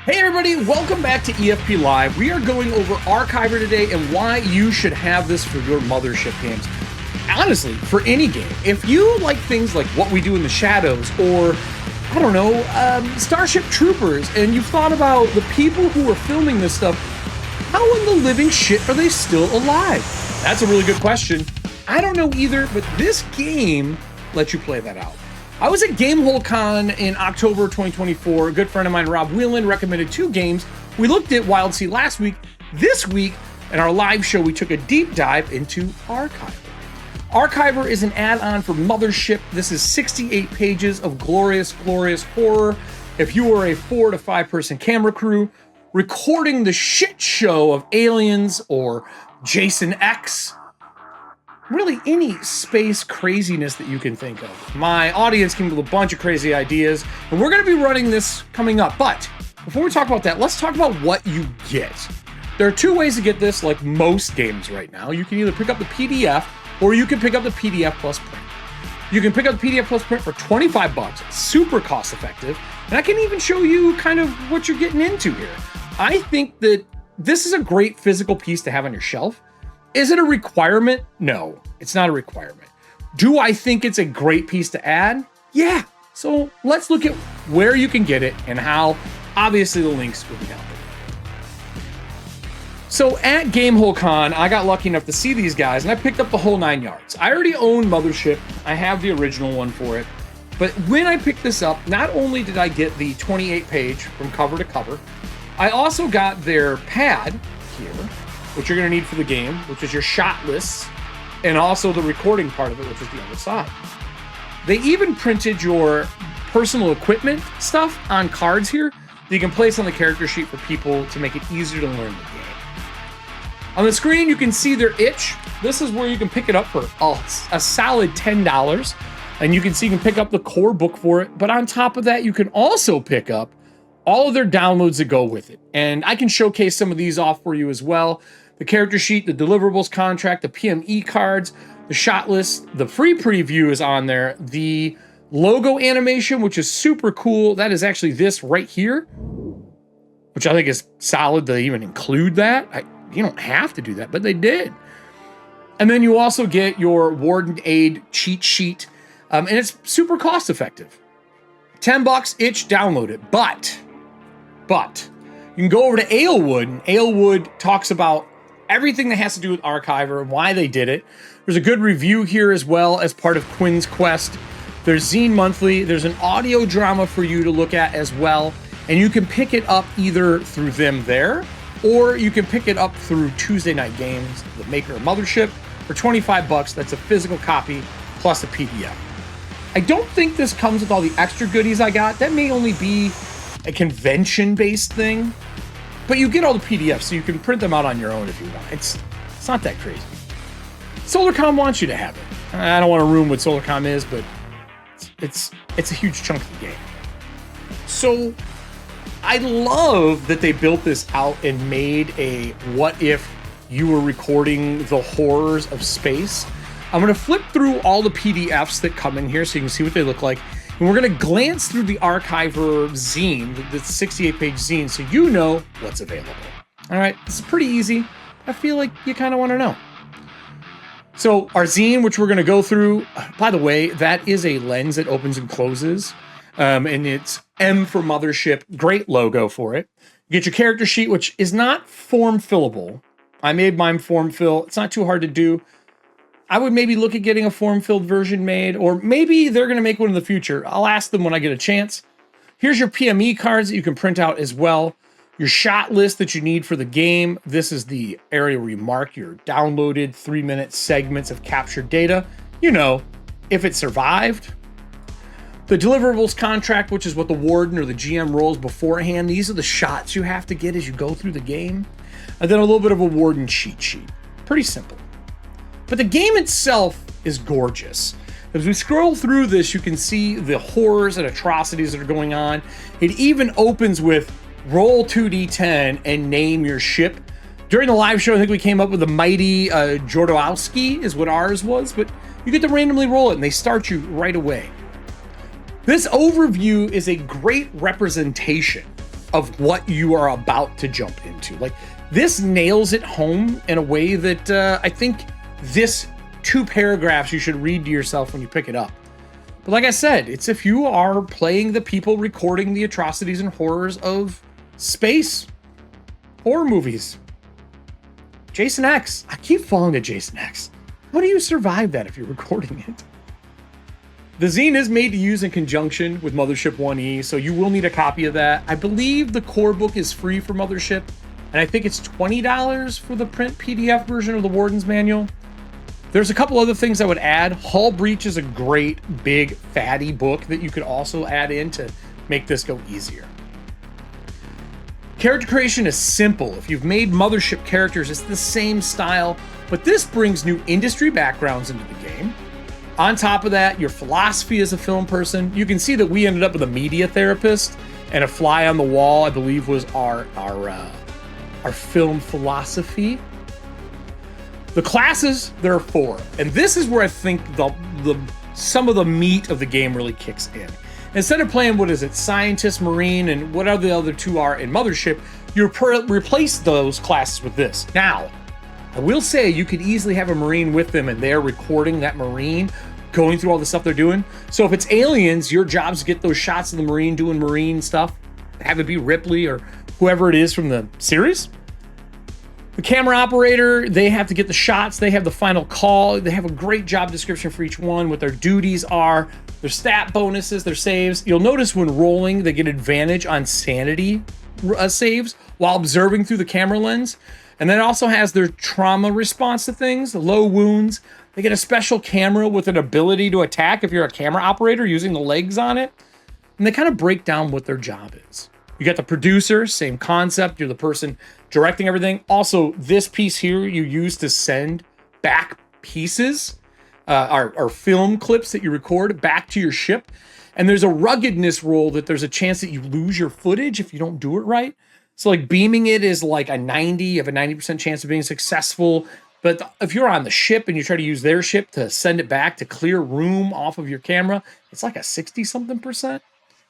Hey everybody, welcome back to EFP Live. We are going over ARKYVR today and why you should have this for your mothership games. Honestly, for any game. If you like things like What We Do in the Shadows or, I don't know, Starship Troopers, and you've thought about the people who are filming this stuff, how in the living shit are they still alive? That's a really good question. I don't know either, but this game lets you play that out. I was at Conn in October 2024. A good friend of mine, Rob Whelan, recommended two games. We looked at Wild Sea last week. This week, in our live show, we took a deep dive into ARKYVR. ARKYVR is an add-on for Mothership. This is 68 pages of glorious, glorious horror. If you are a 4 to 5 person camera crew recording the shit show of Aliens or Jason X, really any space craziness that you can think of. My audience came with a bunch of crazy ideas, and we're going to be running this coming up. But before we talk about that, let's talk about what you get. There are two ways to get this, like most games right now. You can either pick up the PDF, or you can pick up the PDF plus print. You can pick up the PDF plus print for 25 bucks, super cost effective, and I can even show you kind of what you're getting into here. I think that this is a great physical piece to have on your shelf. Is it a requirement? No, it's not a requirement. Do I think it's a great piece to add? Yeah. So let's look at where you can get it and how. Obviously, the links will be down below. So at Conn, I got lucky enough to see these guys, and I picked up the whole 9 yards. I already own Mothership. I have the original one for it. But when I picked this up, not only did I get the 28 page from cover to cover, I also got their pad here, which you're going to need for the game, which is your shot lists, and also the recording part of it, which is the other side. They even printed your personal equipment stuff on cards here that you can place on the character sheet for people to make it easier to learn the game. On the screen, you can see their itch. This is where you can pick it up for a solid $10, and you can see you can pick up the core book for it. But on top of that, you can also pick up all of their downloads that go with it. And I can showcase some of these off for you as well. The character sheet, the deliverables contract, the PME cards, the shot list, the free preview is on there. The logo animation, which is super cool. That is actually this right here, which I think is solid to even include that. You don't have to do that, but they did. And then you also get your Warden Aid cheat sheet, and it's super cost effective. $10 each, download it. But you can go over to Alewood, and Alewood talks about everything that has to do with ARKYVR and why they did it. There's a good review here as well as part of Quinn's Quest. There's Zine Monthly. There's an audio drama for you to look at as well. And you can pick it up either through them there, or you can pick it up through Tuesday Night Games, the maker of Mothership, for 25 bucks. That's a physical copy plus a PDF. I don't think this comes with all the extra goodies I got. That may only be a convention-based thing, but you get all the PDFs, so you can print them out on your own if you want. It's not that crazy. SolarCom wants you to have it. I don't want to ruin what SolarCom is, but it's a huge chunk of the game. So I love that they built this out and made a what if you were recording the horrors of space. I'm going to flip through all the PDFs that come in here so you can see what they look like. And we're going to glance through the ARKYVR zine, the 68-page zine, so you know what's available. All right, this is pretty easy. I feel like you kind of want to know. So our zine, which we're going to go through, by the way, that is a lens that opens and closes, and it's M for Mothership. Great logo for it. You get your character sheet, which is not form fillable. I made mine form fill. It's not too hard to do. I would maybe look at getting a form-filled version made, or maybe they're going to make one in the future. I'll ask them when I get a chance. Here's your PME cards that you can print out as well. Your shot list that you need for the game. This is the area where you mark your downloaded 3-minute segments of captured data. You know, if it survived. The deliverables contract, which is what the warden or the GM rolls beforehand. These are the shots you have to get as you go through the game. And then a little bit of a warden cheat sheet. Pretty simple. But the game itself is gorgeous. As we scroll through this, you can see the horrors and atrocities that are going on. It even opens with roll 2d10 and name your ship. During the live show, I think we came up with the mighty Jordowski is what ours was, but you get to randomly roll it and they start you right away. This overview is a great representation of what you are about to jump into. Like, this nails it home in a way that I think this 2 paragraphs you should read to yourself when you pick it up. But like I said, it's if you are playing the people recording the atrocities and horrors of space horror movies. Jason X. I keep falling to Jason X. How do you survive that if you're recording it? The zine is made to use in conjunction with Mothership 1E, so you will need a copy of that. I believe the core book is free for Mothership, and I think it's $20 for the print PDF version of the Warden's Manual. There's a couple other things I would add. Hull Breach is a great, big, fatty book that you could also add in to make this go easier. Character creation is simple. If you've made Mothership characters, it's the same style, but this brings new industry backgrounds into the game. On top of that, your philosophy as a film person. You can see that we ended up with a media therapist, and a fly on the wall, I believe, was our film philosophy. The classes, there are 4, and this is where I think some of the meat of the game really kicks in. Instead of playing, what is it, Scientist, Marine, and whatever the other 2 are in Mothership, you replace those classes with this. Now, I will say you could easily have a Marine with them and they're recording that Marine, going through all the stuff they're doing. So if it's aliens, your job is to get those shots of the Marine doing Marine stuff, have it be Ripley or whoever it is from the series. The camera operator, they have to get the shots, they have the final call, they have a great job description for each one, what their duties are, their stat bonuses, their saves. You'll notice when rolling, they get advantage on sanity saves while observing through the camera lens. And then it also has their trauma response to things, the low wounds. They get a special camera with an ability to attack if you're a camera operator using the legs on it. And they kind of break down what their job is. You got the producer, same concept. You're the person directing everything. Also, this piece here you use to send back pieces, or film clips that you record back to your ship. And there's a ruggedness rule that there's a chance that you lose your footage if you don't do it right. So like beaming it is like a 90, you have a 90% chance of being successful. But if you're on the ship and you try to use their ship to send it back to clear room off of your camera, it's like a 60-something%.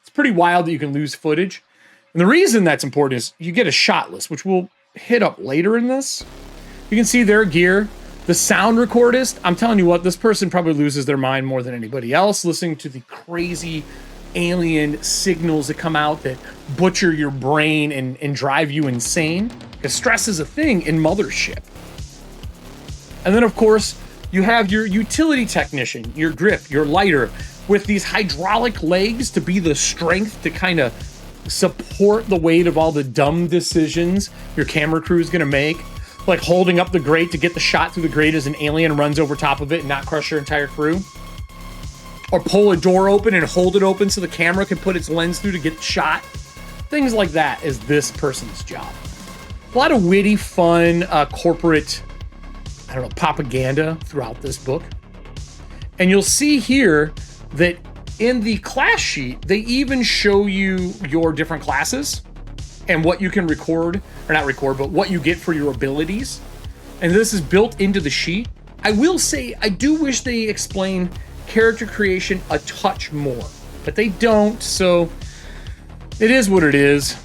It's pretty wild that you can lose footage. And the reason that's important is you get a shot list, which we'll hit up later in this. You can see their gear. The sound recordist, I'm telling you what, this person probably loses their mind more than anybody else listening to the crazy alien signals that come out that butcher your brain and drive you insane. Because stress is a thing in Mothership. And then, of course, you have your utility technician, your grip, your lighter, with these hydraulic legs to be the strength to kind of support the weight of all the dumb decisions your camera crew is going to make. Like holding up the grate to get the shot through the grate as an alien runs over top of it and not crush your entire crew. Or pull a door open and hold it open so the camera can put its lens through to get shot. Things like that is this person's job. A lot of witty, fun, corporate, propaganda throughout this book. And you'll see here that in the class sheet, they even show you your different classes and what you can record, or not record, but what you get for your abilities. And this is built into the sheet. I will say, I do wish they explain character creation a touch more, but they don't, so it is what it is.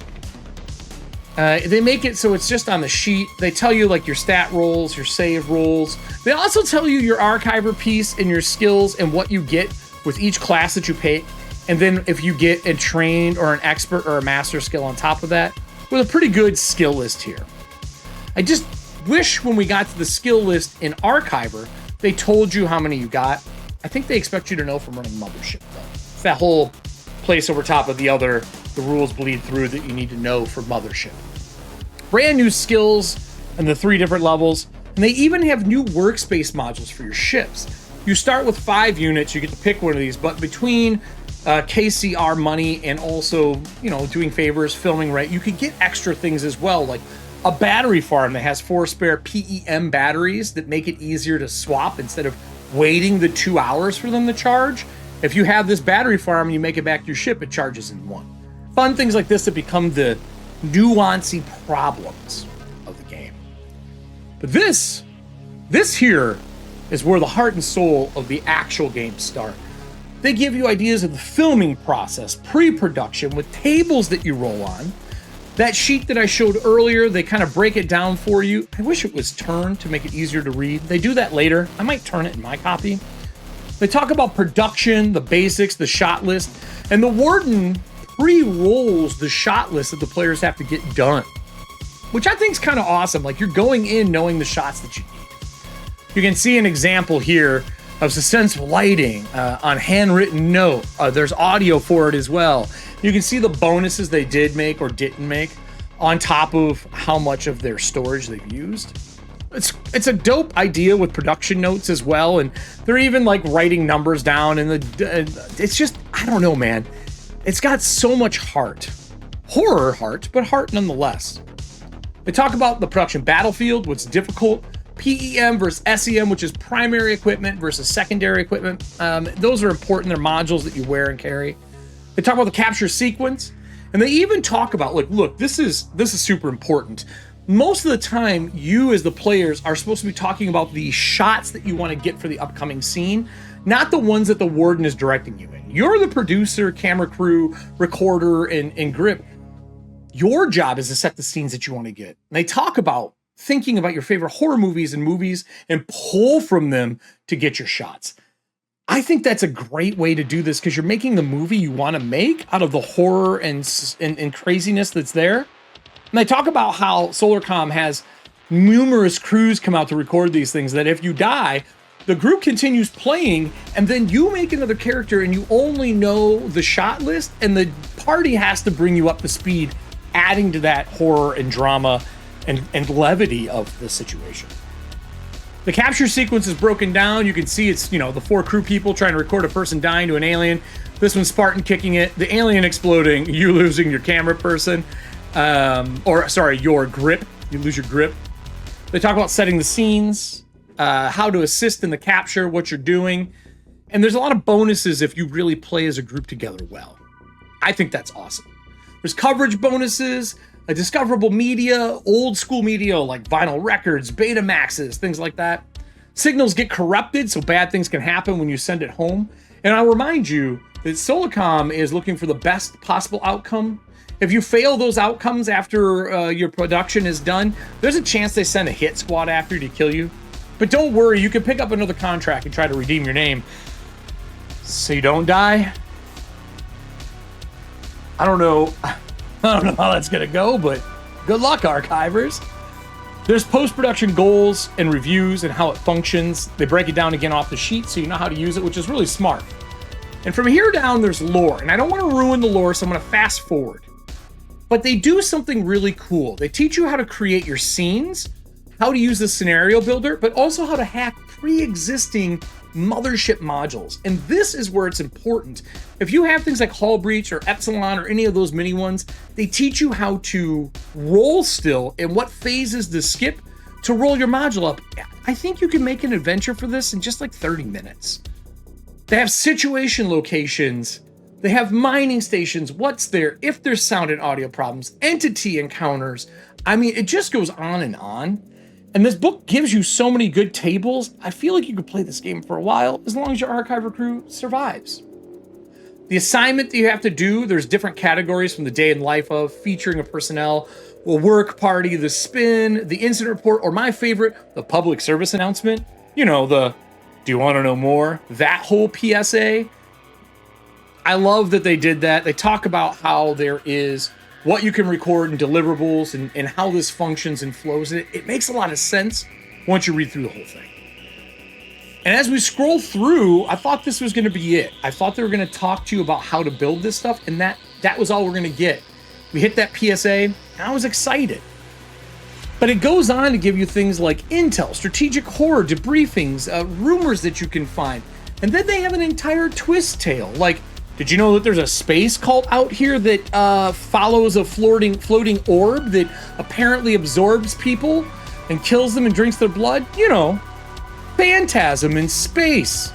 They make it so it's just on the sheet. They tell you like your stat rolls, your save rolls. They also tell you your ARKYVR piece and your skills and what you get with each class that you pick. And then if you get a trained or an expert or a master skill on top of that, with a pretty good skill list here. I just wish when we got to the skill list in ARKYVR, they told you how many you got. I think they expect you to know from running Mothership though. It's that whole place over top of the rules bleed through that you need to know for Mothership. Brand new skills and the 3 different levels. And they even have new workspace modules for your ships. You start with 5 units, you get to pick one of these, but between KCR money and also, doing favors, filming, right, you could get extra things as well, like a battery farm that has 4 spare PEM batteries that make it easier to swap instead of waiting the 2 hours for them to charge. If you have this battery farm and you make it back to your ship, it charges in 1. Fun things like this that become the nuancy problems of the game. But this here is where the heart and soul of the actual game start. They give you ideas of the filming process, pre-production, with tables that you roll on. That sheet that I showed earlier, they kind of break it down for you. I wish it was turned to make it easier to read. They do that later. I might turn it in my copy. They talk about production, the basics, the shot list, and the warden pre-rolls the shot list that the players have to get done, which I think is kind of awesome. Like, you're going in knowing the shots that you need. You can see an example here of suspenseful lighting on handwritten note. There's audio for it as well. You can see the bonuses they did make or didn't make on top of how much of their storage they've used. It's a dope idea with production notes as well, and they're even like writing numbers down, and it's just, I don't know, man. It's got so much heart. Horror heart, but heart nonetheless. They talk about the production battlefield, what's difficult, PEM versus SEM, which is primary equipment versus secondary equipment. Those are important. They're modules that you wear and carry. They talk about the capture sequence, and they even talk about, like, look, this is super important. Most of the time, you as the players are supposed to be talking about the shots that you want to get for the upcoming scene, not the ones that the warden is directing you in. You're the producer, camera crew, recorder, and grip. Your job is to set the scenes that you want to get. And they talk about thinking about your favorite horror movies and pull from them to get your shots. I think that's a great way to do this because you're making the movie you want to make out of the horror and craziness that's there. And they talk about how Solarcom has numerous crews come out to record these things, that if you die, the group continues playing, and then you make another character and you only know the shot list, and the party has to bring you up to speed, adding to that horror and drama and levity of the situation. The capture sequence is broken down. You can see it's, the 4 crew people trying to record a person dying to an alien. This one's Spartan kicking it, the alien exploding, you losing your camera person. Your grip. You lose your grip. They talk about setting the scenes, how to assist in the capture, what you're doing. And there's a lot of bonuses if you really play as a group together well. I think that's awesome. There's coverage bonuses, a discoverable media, old school media like vinyl records, Betamaxes, things like that. Signals get corrupted, so bad things can happen when you send it home. And I'll remind you that Solarcom is looking for the best possible outcome. If you fail those outcomes after your production is done, there's a chance they send a hit squad after you to kill you. But don't worry, you can pick up another contract and try to redeem your name so you don't die. I don't know how that's gonna go, but good luck, Archivers. There's post-production goals and reviews and how it functions. They break it down again off the sheet so you know how to use it, which is really smart. And from here down, there's lore. And I don't want to ruin the lore, so I'm going to fast forward. But they do something really cool. They teach you how to create your scenes, how to use the scenario builder, but also how to hack pre-existing mothership modules. And this is where it's important. If you have things like Hull Breach or Epsilon or any of those mini ones, they teach you how to roll still and what phases to skip to roll your module up. I think you can make an adventure for this in just like 30 minutes. They have situation locations. They have mining stations, what's there, if there's sound and audio problems, entity encounters. I mean, it just goes on. And this book gives you so many good tables. I feel like you could play this game for a while as long as your Archiver crew survives. The assignment that you have to do, there's different categories from the day in life of, featuring a personnel, a work party, the spin, the incident report, or my favorite, the public service announcement. Do you want to know more? That whole PSA. I love that they did that. They talk about how there is what you can record in deliverables and how this functions and flows. It makes a lot of sense once you read through the whole thing. And as we scroll through, I thought this was going to be it. I thought they were going to talk to you about how to build this stuff, and that was all we're going to get. We hit that PSA, and I was excited. But it goes on to give you things like intel, strategic horror, debriefings, rumors that you can find. And then they have an entire twist tale, like, did you know that there's a space cult out here that follows a floating orb that apparently absorbs people and kills them and drinks their blood? Phantasm in space.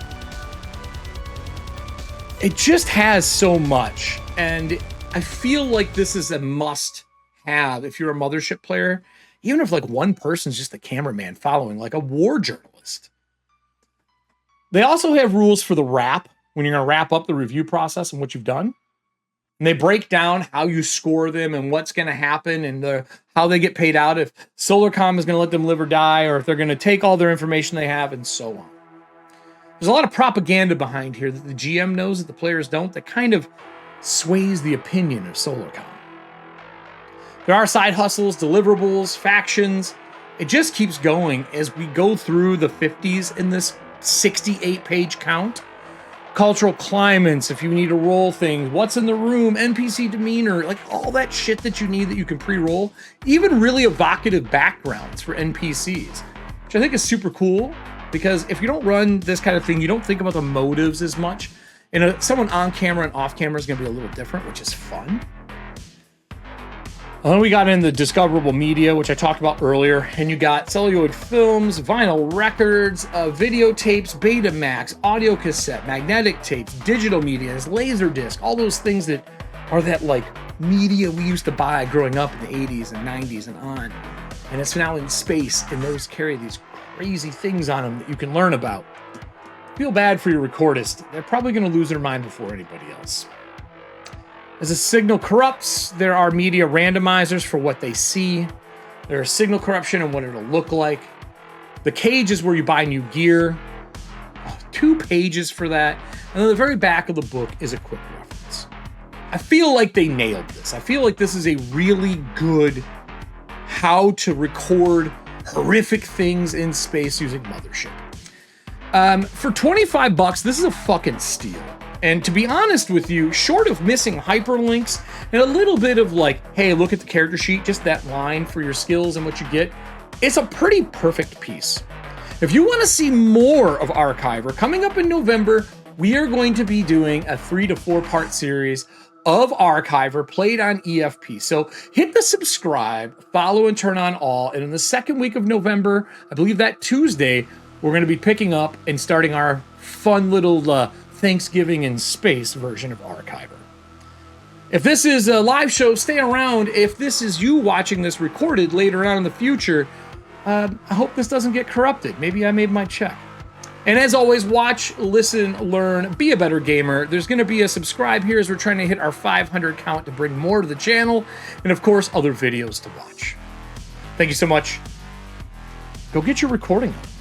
It just has so much. And I feel like this is a must-have if you're a Mothership player, even if like one person's just a cameraman following, like a war journalist. They also have rules for the wrap, when you're going to wrap up the review process and what you've done. And they break down how you score them and what's going to happen and how they get paid out, if Solarcom is going to let them live or die, or if they're going to take all their information they have, and so on. There's a lot of propaganda behind here that the GM knows that the players don't, that kind of sways the opinion of Solarcom. There are side hustles, deliverables, factions. It just keeps going as we go through the 50s in this 68-page count. Cultural climates, if you need to roll things, what's in the room, NPC demeanor, like all that shit that you need that you can pre-roll. Even really evocative backgrounds for NPCs, which I think is super cool, because if you don't run this kind of thing, you don't think about the motives as much. And someone on camera and off camera is going to be a little different, which is fun. And then we got into discoverable media, which I talked about earlier, and you got celluloid films, vinyl records, videotapes, Betamax, audio cassette, magnetic tapes, digital media, laser disc, all those things that are that like media we used to buy growing up in the 80s and 90s and on. And it's now in space, and those carry these crazy things on them that you can learn about. Feel bad for your recordist. They're probably going to lose their mind before anybody else. As a signal corrupts, there are media randomizers for what they see. There is signal corruption and what it'll look like. The cage is where you buy new gear. 2 pages for that. And then the very back of the book is a quick reference. I feel like they nailed this. I feel like this is a really good how to record horrific things in space using Mothership. For $25, this is a fucking steal. And to be honest with you, short of missing hyperlinks and a little bit of like, hey, look at the character sheet, just that line for your skills and what you get, it's a pretty perfect piece. If you want to see more of ARKYVR, coming up in November, we are going to be doing a 3 to 4 part series of ARKYVR played on EFP. So hit the subscribe, follow, and turn on all. And in the second week of November, I believe that Tuesday, we're going to be picking up and starting our fun little Thanksgiving in space version of ARKYVR. If this is a live show, stay around. If this is you watching this recorded later on in the future, I hope this doesn't get corrupted. Maybe I made my check. And as always, watch, listen, learn, be a better gamer. There's going to be a subscribe here as we're trying to hit our 500 count to bring more to the channel. And of course, other videos to watch. Thank you so much. Go get your recording on.